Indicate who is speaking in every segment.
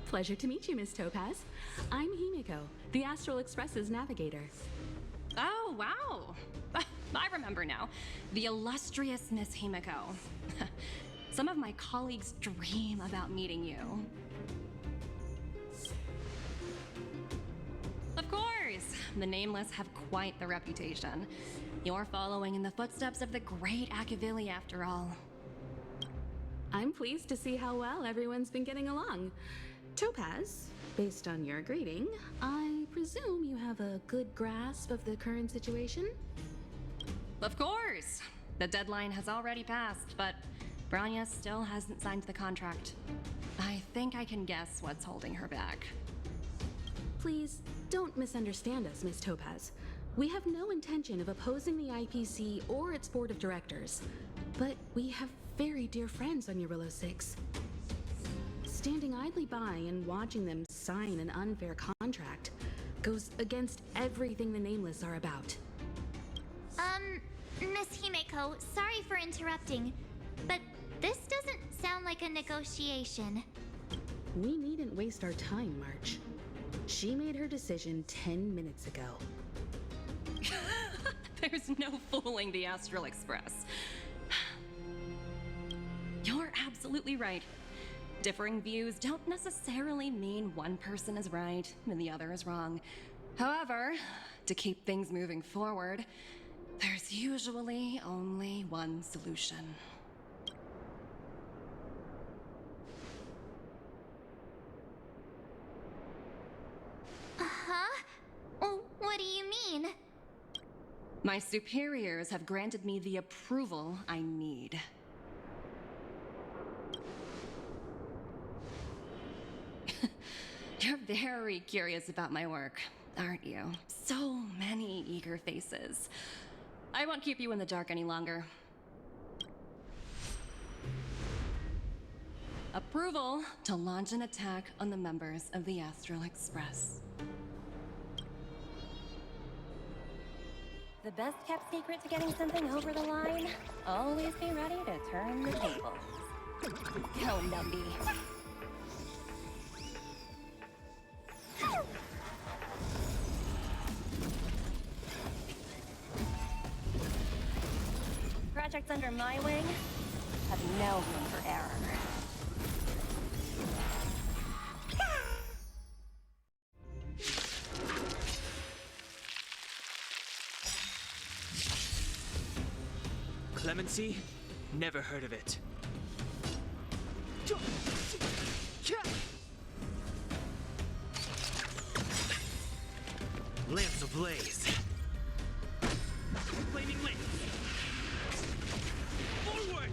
Speaker 1: Pleasure to meet you, Miss Topaz. I'm Himiko, the Astral Express's navigator.
Speaker 2: Oh, wow. I remember now. The illustrious Miss Himiko. Some of my colleagues dream about meeting you. Of course, the Nameless have quite the reputation. You're following in the footsteps of the great Akavili, after all.
Speaker 1: I'm pleased to see how well everyone's been getting along. Topaz, based on your greeting, I presume you have a good grasp of the current situation?
Speaker 2: Of course! The deadline has already passed, but Branya still hasn't signed the contract. I think I can guess what's holding her back.
Speaker 1: Please, don't misunderstand us, Miss Topaz. We have no intention of opposing the IPC or its board of directors, but we have very dear friends on Eurillo 6. Standing idly by and watching them sign an unfair contract goes against everything the Nameless are about.
Speaker 3: Miss Himeko, sorry for interrupting, but this doesn't sound like a negotiation.
Speaker 1: We needn't waste our time, March. She made her decision 10 minutes ago.
Speaker 2: There's no fooling the Astral Express. You're absolutely right. Differing views don't necessarily mean one person is right and the other is wrong. However, to keep things moving forward, there's usually only one solution.
Speaker 3: Huh? Oh, what do you mean?
Speaker 2: My superiors have granted me the approval I need. You're very curious about my work, aren't you? So many eager faces. I won't keep you in the dark any longer. Approval to launch an attack on the members of the Astral Express. The best kept secret to getting something over the line? Always be ready to turn the tables. Go, Numby. Projects under my wing have no room for error.
Speaker 4: Clemency? Never heard of it. Lamps ablaze. Flaming link. Forward!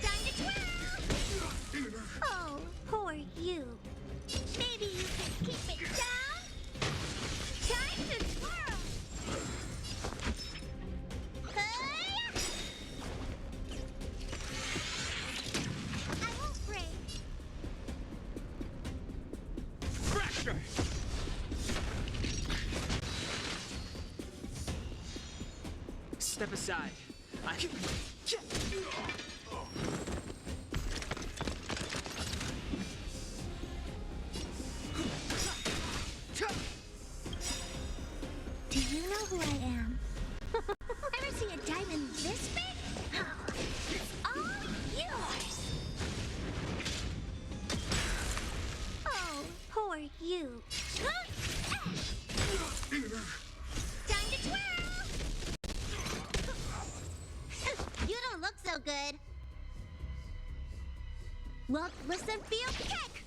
Speaker 3: Time to twirl! Oh, poor you. Maybe you can keep it down? Time to twirl! Hey-ya! I won't break.
Speaker 4: Fracture! Step aside. I can...
Speaker 3: Do you know who I am? Ever see a diamond this big? Oh, it's all yours! Oh, poor you. Time to twirl! You don't look so good. Well, listen, feel, kick!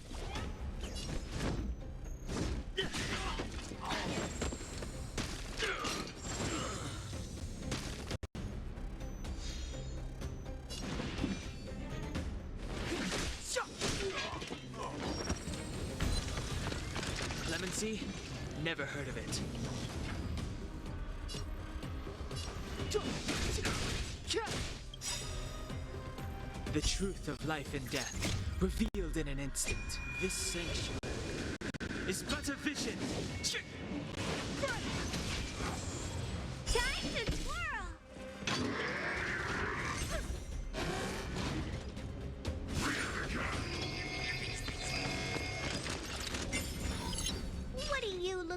Speaker 4: Clemency? Never heard of it. The truth of life and death, revealed in an instant. This sanctuary is but a vision.
Speaker 3: Time to twirl!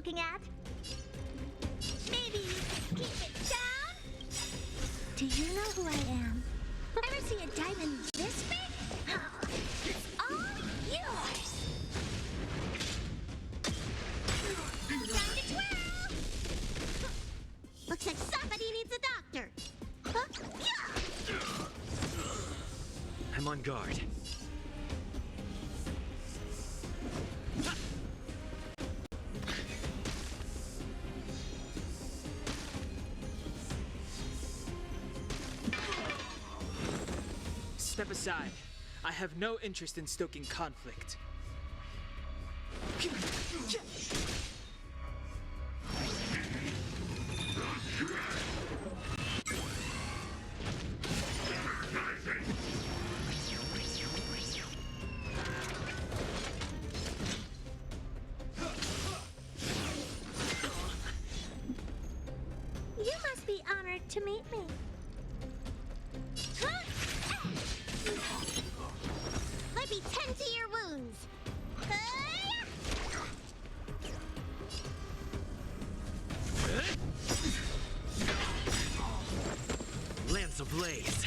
Speaker 3: looking at? Maybe you can keep it down? Do you know who I am? Ever see a diamond this big? It's all yours! Time to twirl! Looks like somebody needs a doctor. Huh?
Speaker 4: I'm on guard. Step aside. I have no interest in stoking conflict.
Speaker 3: You must be honored to meet me. Let me tend to your wounds.
Speaker 4: Lance ablaze.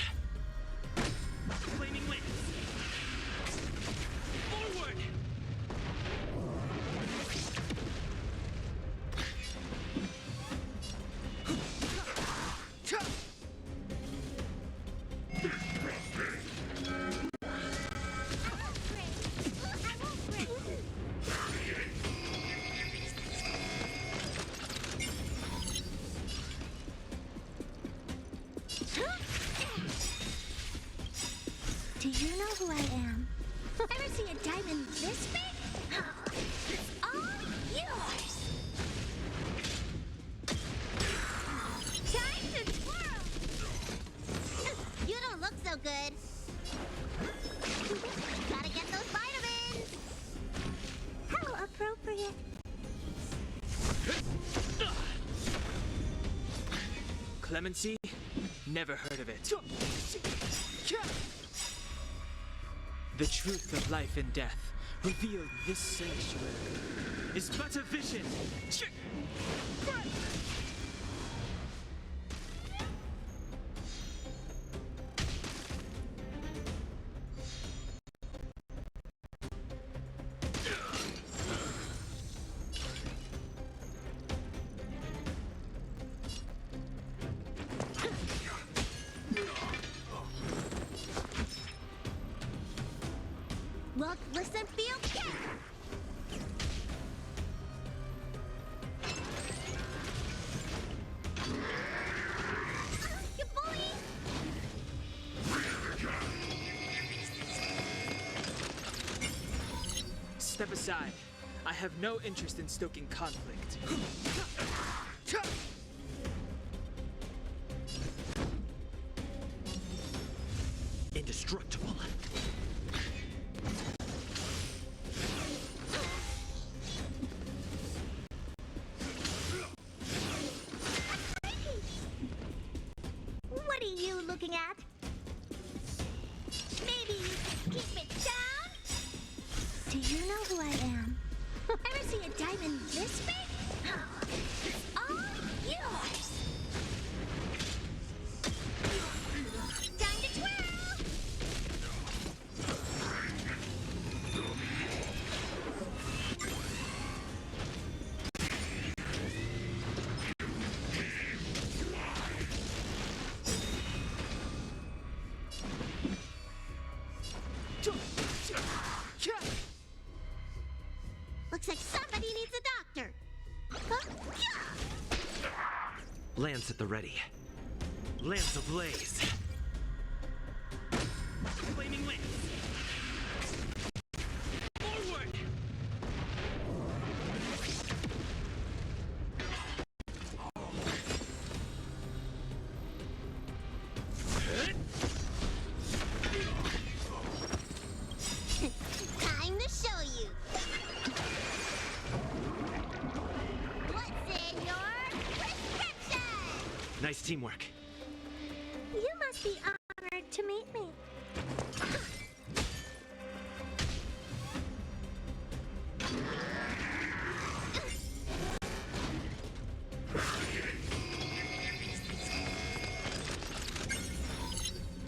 Speaker 4: Flaming lance. Forward!
Speaker 3: Do you know who I am? Ever see a diamond this big? It's all yours! Time to twirl! You don't look so good. Gotta get those vitamins! How appropriate.
Speaker 4: Clemency? Never heard of it. The truth of life and death, revealed in this sanctuary, is but a vision.
Speaker 3: Look, listen, feel, yeah! You bully!
Speaker 4: Step aside. I have no interest in stoking conflict. Indestructible.
Speaker 3: What are you looking at? Maybe you can keep it down? Do you know who I am? Ever see a diamond this big? It's all yours! Time to twirl! Looks like somebody needs a doctor. Huh?
Speaker 4: Lance at the ready. Lance ablaze. Flaming lance. Forward!
Speaker 3: Time to show you. What's in your prescription?
Speaker 4: Nice teamwork.
Speaker 3: You must be honored to meet me.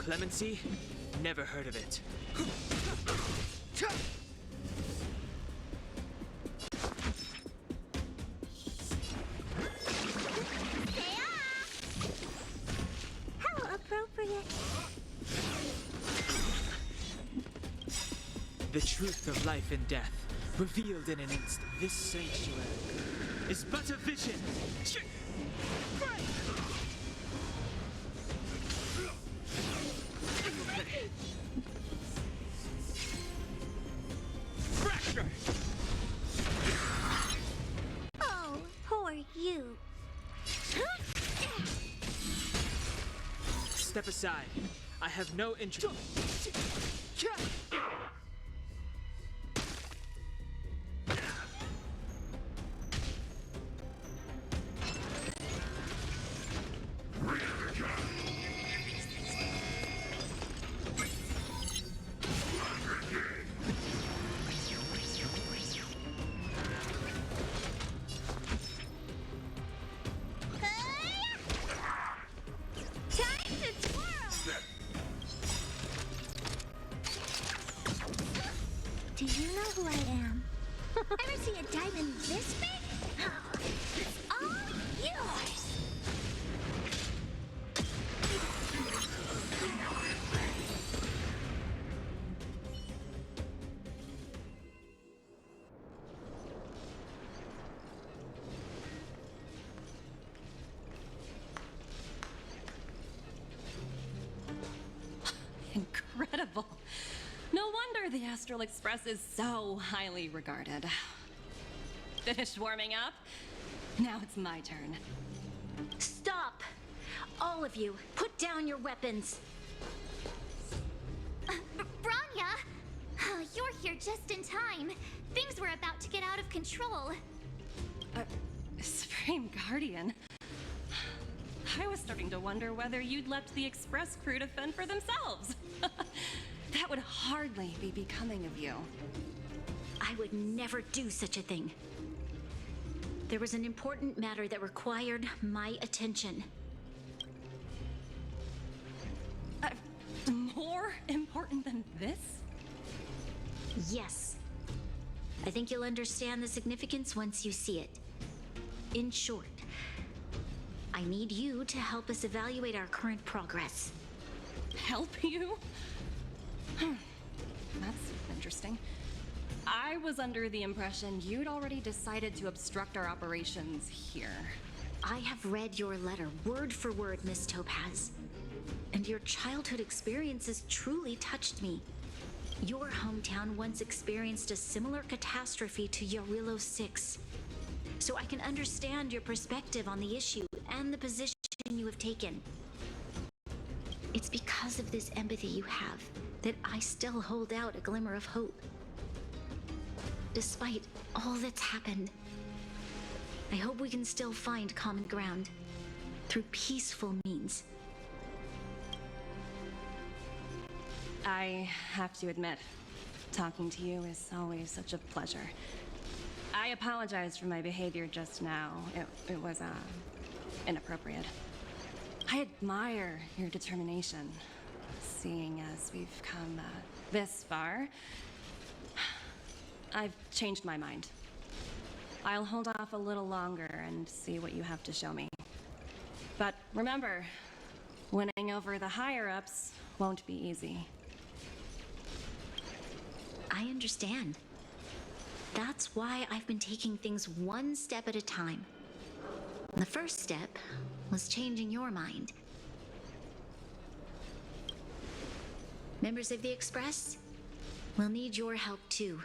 Speaker 4: Clemency? Never heard of it.
Speaker 3: How appropriate.
Speaker 4: The truth of life and death, revealed in an instant. This sanctuary is but a vision.
Speaker 3: Oh, who are you?
Speaker 4: Step aside. I have no interest.
Speaker 3: Time to twirl! Do you know who I am? Ever see a diamond this big? It's all yours!
Speaker 2: Incredible. No wonder the Astral Express is so highly regarded. Finished warming up? Now it's my turn.
Speaker 5: Stop! All of you, put down your weapons.
Speaker 3: Branya! You're here just in time. Things were about to get out of control.
Speaker 2: Supreme Guardian. I was starting to wonder whether you'd left the Express crew to fend for themselves. That would hardly be becoming of you.
Speaker 5: I would never do such a thing. There was an important matter that required my attention.
Speaker 2: More important than this?
Speaker 5: Yes. I think you'll understand the significance once you see it. In short, I need you to help us evaluate our current progress.
Speaker 2: Help you? That's interesting. I was under the impression you'd already decided to obstruct our operations here.
Speaker 5: I have read your letter word for word, Miss Topaz. And your childhood experiences truly touched me. Your hometown once experienced a similar catastrophe to Yarillo 6. So I can understand your perspective on the issue and the position you have taken. It's because of this empathy you have that I still hold out a glimmer of hope. Despite all that's happened, I hope we can still find common ground through peaceful means.
Speaker 2: I have to admit, talking to you is always such a pleasure. I apologize for my behavior just now. It was, inappropriate. I admire your determination, seeing as we've come, this far. I've changed my mind. I'll hold off a little longer and see what you have to show me. But remember, winning over the higher-ups won't be easy.
Speaker 5: I understand. That's why I've been taking things one step at a time. The first step was changing your mind. Members of the Express, we'll need your help too.